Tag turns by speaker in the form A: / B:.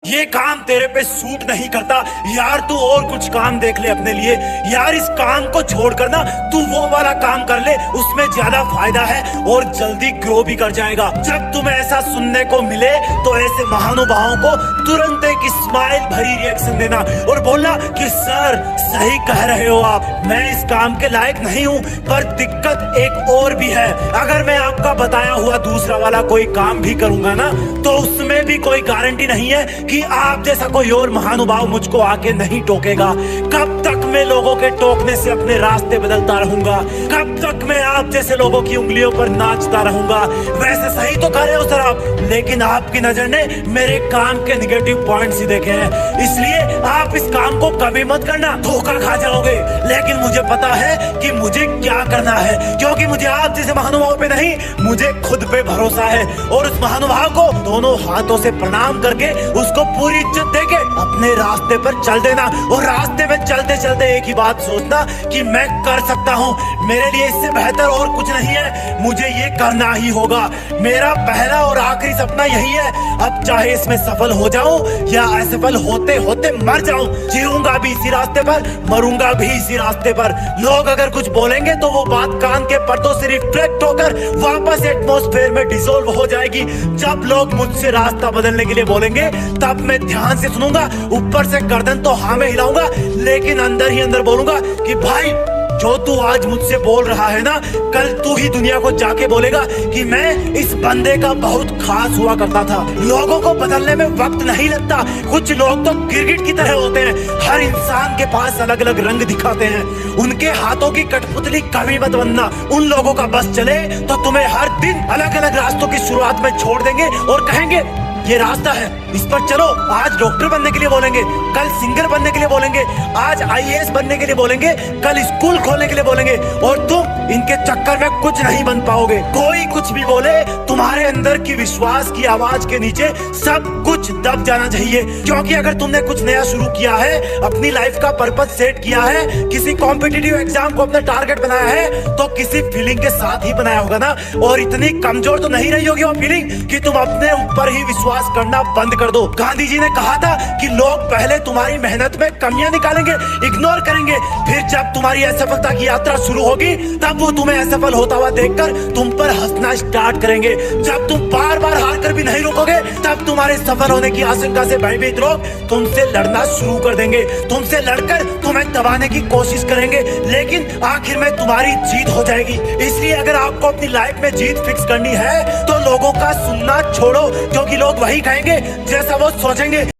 A: ये काम तेरे पे सूट नहीं करता यार, तू और कुछ काम देख ले अपने लिए यार। इस काम को छोड़कर ना तू वो वाला काम कर ले, उसमें ज्यादा फायदा है और जल्दी ग्रो भी कर जाएगा। जब तुम्हें ऐसा सुनने को मिले तो ऐसे महानुभावों को तुरंत एक स्माइल भरी रिएक्शन देना और बोलना कि सर सही कह रहे हो आप, मैं इस काम के लायक नहीं हूँ। पर दिक्कत एक और भी है, अगर मैं आपका बताया हुआ दूसरा वाला कोई काम भी करूंगा ना तो उसमें भी कोई गारंटी नहीं है कि आप जैसा कोई और महानुभाव मुझको आके नहीं टोकेगा। कब तक मैं लोगों के टोकने से अपने रास्ते बदलता रहूंगा? कब तक मैं आप जैसे लोगों की उंगलियों पर नाचता रहूंगा? वैसे सही तो कर रहे हो सर आप, लेकिन आपकी नजर ने मेरे काम के नेगेटिव पॉइंट्स ही देखे हैं, इसलिए आप इस काम को कभी मत करना, धोखा खा जाओगे। लेकिन मुझे पता है कि मुझे क्या करना है, क्योंकि मुझे आप जैसे महानुभाव पे नहीं, मुझे खुद पे भरोसा है। और उस महानुभाव को दोनों हाथों से प्रणाम करके उसको पूरी इज्जत देके अपने रास्ते पर चल देना। और रास्ते में चलते चलते एक ही बात सोचना कि मैं कर सकता हूँ, मेरे लिए इससे बेहतर और कुछ नहीं है, मुझे ये करना ही होगा। मेरा पहला और आखिरी सपना यही है, अब चाहे इसमें सफल हो जाऊं या असफल होते होते मर जाऊं, जीऊंगा भी इसी रास्ते पर, मरूंगा भी इसी रास्ते पर। लोग अगर कुछ बोलेंगे तो वो बात कान के पर्दों से रिफ्लेक्ट होकर वापस एटमॉस्फेयर में डिसॉल्व हो जाएगी। जब लोग मुझसे रास्ता बदलने के लिए बोलेंगे तब मैं ध्यान से सुनूंगा, ऊपर से गर्दन तो हाँ में हिलाऊंगा, लेकिन अंदर ही अंदर बोलूंगा कि भाई जो तू आज मुझसे बोल रहा है ना, कल तू ही दुनिया को जाके बोलेगा कि मैं इस बंदे का बहुत खास हुआ करता था। लोगों को बदलने में वक्त नहीं लगता, कुछ लोग तो गिरगिट की तरह होते हैं, हर इंसान के पास अलग अलग रंग दिखाते हैं, उनके हाथों की कठपुतली कभी मत बनना। उन लोगों का बस चले तो तुम्हें हर दिन अलग अलग रास्तों की शुरुआत में छोड़ देंगे और कहेंगे ये रास्ता है, इस पर चलो। आज डॉक्टर बनने के लिए बोलेंगे, कल सिंगर बनने के लिए बोलेंगे, आज आईएएस बनने के लिए बोलेंगे, कल स्कूल खोलने के लिए बोलेंगे, और तुम इनके चक्कर में कुछ नहीं बन पाओगे। कोई कुछ भी बोले, तुम्हारे अंदर की विश्वास की आवाज के नीचे सब कुछ दब जाना चाहिए। क्योंकि अगर तुमने कुछ नया शुरू किया है, अपनी लाइफ का पर्पस सेट किया है, किसी कॉम्पिटिटिव एग्जाम को अपना टारगेट बनाया है, तो किसी फीलिंग के साथ ही बनाया होगा ना। और इतनी कमजोर तो नहीं रही होगी वो फीलिंग कि तुम अपने ऊपर ही विश्वास करना बंद कर दो। गांधी जी ने कहा था कि लोग पहले तुम्हारी मेहनत में कमियां निकालेंगे, इग्नोर करेंगे, फिर जब तुम्हारी असफलता की यात्रा शुरू होगी तब वो तुम्हें असफल होता हुआ देखकर तुम पर हंसना स्टार्ट करेंगे। जब तुम बार बार हार कर भी नहीं रुकोगे तब तुम्हारे सफल होने की आशंका से भयभीत लोग तुमसे लड़ना शुरू कर देंगे, तुमसे लड़कर तुम्हें दबाने की कोशिश करेंगे, लेकिन आखिर में तुम्हारी जीत हो जाएगी। इसलिए अगर आपको अपनी लाइफ में जीत फिक्स करनी है तो लोगों का सुनना छोड़ो, क्योंकि लोग वही कहेंगे जैसा वो सोचेंगे।